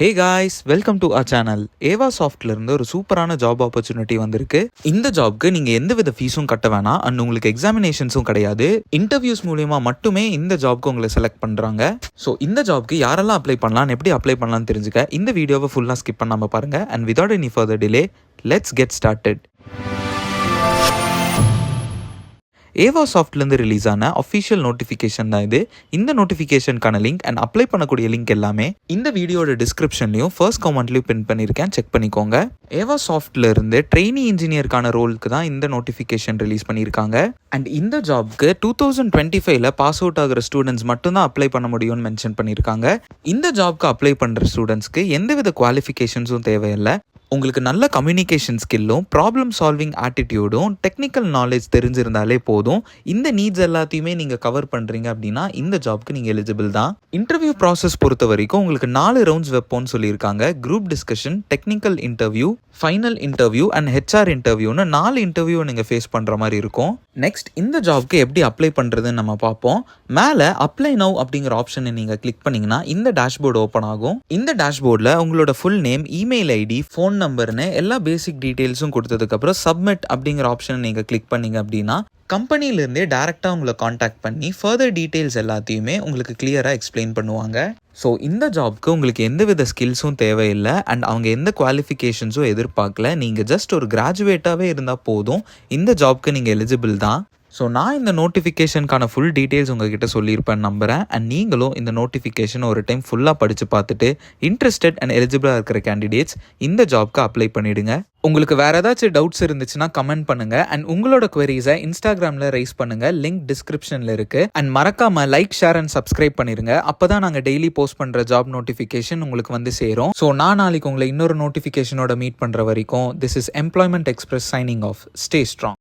Hey guys, welcome to our channel. ஏவா சாஃப்ட்ல இருந்து ஒரு சூப்பரான ஜாப் ஆப்பர்ச்சுனிட்டி வந்திருக்கு. இந்த ஜாப்க்கு நீங்க எந்தவித ஃபீஸும் கட்ட வேணாம் அண்ட் உங்களுக்கு எக்ஸாமினேஷன்ஸும் கிடையாது. இன்டர்வியூஸ் மூலியமா மட்டுமே இந்த ஜாப்க்கு உங்களை செலக்ட் பண்றாங்க. ஸோ இந்த ஜாப்க்கு யாரெல்லாம் அப்ளை பண்ணலாம், எப்படி அப்ளை பண்ணலாம்னு தெரிஞ்சுக்க இந்த வீடியோவை ஃபுல்லாக ஸ்கிப் பண்ணாம பாருங்க. And without any further delay, let's get started. Eva சாஃப்ட்லேருந்து release ஆன அஃபிஷியல் நோட்டிஃபிகேஷன் தான் இது. இந்த நோட்டிஃபிகேஷனுக்கான லிங்க் அண்ட் அப்ளை பண்ணக்கூடிய லிங்க் எல்லாமே இந்த வீடியோட டிஸ்கிரிப்ஷன்லையும் ஃபர்ஸ்ட் கமெண்ட்லையும் பின் பண்ணியிருக்கேன், செக் பண்ணிக்கோங்க. ஏவா சாஃப்ட்ல இருந்து ட்ரெயினி இன்ஜினியருக்கான ரோலுக்கு தான் இந்த நோட்டிஃபிகேஷன் ரிலீஸ் பண்ணியிருக்காங்க. அண்ட் இந்த ஜாப்க்கு 2025 பாஸ் அவுட் ஆகிற ஸ்டூடெண்ட்ஸ் மட்டும்தான் அப்ளை பண்ண முடியும்னு மென்ஷன் பண்ணியிருக்காங்க. இந்த ஜாப்க்கு அப்ளை பண்ணுற ஸ்டூடெண்ட்ஸ்க்கு எந்தவித குவாலிஃபிகேஷன்ஸும் தேவையில்லை. உங்களுக்கு நல்ல கம்யூனிகேஷன் ஸ்கில்லும் ப்ராப்ளம் சால்விங் ஆட்டிடியூடும் டெக்னிக்கல் நாலேஜ் தெரிஞ்சிருந்தாலே போதும். இந்த நீட்ஸ் எல்லாத்தையுமே நீங்கள் கவர் பண்ணுறீங்க அப்படின்னா இந்த ஜாப்க்கு நீங்கள் எலிஜிபிள் தான். இன்டர்வியூ ப்ராசஸ் பொறுத்த வரைக்கும் உங்களுக்கு 4 ரவுண்ட்ஸ் வைப்போம்னு சொல்லியிருக்காங்க. Group discussion, technical interview, final interview and HR இன்டர்வியூன்னு 4 இன்டர்வியூ நீங்கள் ஃபேஸ் பண்ணுற மாதிரி இருக்கும். நெக்ஸ்ட் இந்த ஜாப்க்கு எப்படி அப்ளை பண்ணுறதுன்னு நம்ம பார்ப்போம். மேலே அப்ளை நவ் அப்படிங்கிற ஆப்ஷனை நீங்கள் கிளிக் பண்ணிங்கன்னா இந்த டேஷ்போர்டு ஓப்பன் ஆகும். இந்த டேஷ்போர்டில் உங்களோட full name, email ID, phone நம்பர்னு எல்லா பேசிக் டீட்டெயில்ஸும் கொடுத்ததுக்கப்புறம் சப்மிட் அப்படிங்கிற ஆப்ஷனை நீங்கள் கிளிக் பண்ணீங்க அப்படின்னா கம்பெனிலேருந்தே டேரெக்டாக உங்களை காண்டாக்ட் பண்ணி ஃபர்தர் டீட்டெயில்ஸ் எல்லாத்தையுமே உங்களுக்கு கிளியராக எக்ஸ்பிளைன் பண்ணுவாங்க. ஸோ இந்த ஜாப்க்கு உங்களுக்கு எந்தவித ஸ்கில்ஸும் தேவையில்லை அண்ட் அவங்க எந்த குவாலிஃபிகேஷன்ஸும் எதிர்பார்க்கல. நீங்கள் ஜஸ்ட் ஒரு கிராஜுவேட்டாகவே இருந்தால் போதும், இந்த ஜாப்க்கு நீங்கள் எலிஜிபிள் தான். ஸோ நான் இந்த நோட்டிஃபிகேஷனுக்கான ஃபுல் டீட்டெயில்ஸ் உங்ககிட்ட சொல்லியிருப்பேன் நம்புகிறேன். அண்ட் நீங்களும் இந்த நோட்டிஃபிகேஷன் ஒரு டைம் ஃபுல்லாக படித்து பார்த்துட்டு இன்ட்ரெஸ்டட் அண்ட் எலிஜிபிளாக இருக்கிற கேண்டிடேட்ஸ் இந்த ஜாப்க்கு அப்ளை பண்ணிவிடுங்க. உங்களுக்கு வேறு ஏதாச்சும் டவுட்ஸ் இருந்துச்சுன்னா கமெண்ட் பண்ணுங்கள். அண்ட் உங்களோட குவரிஸை இன்ஸ்டாகிராமில் ரைஸ் பண்ணுங்கள், லிங்க் டிஸ்கிரிப்ஷனில் இருக்குது. அண்ட் மறக்காமல் லைக், ஷேர் அண்ட் சப்ஸ்கிரைப் பண்ணிடுங்க. அப்போ தான் நாங்கள் டெய்லி போஸ்ட் பண்ணுற ஜாப் நோட்டிஃபிகேஷன் உங்களுக்கு வந்து சேரும். ஸோ நான் நாளைக்கு உங்களை இன்னொரு நோட்டிஃபிகேஷனோட மீட் பண்ணுற வரைக்கும் this is employment express signing off. Stay strong.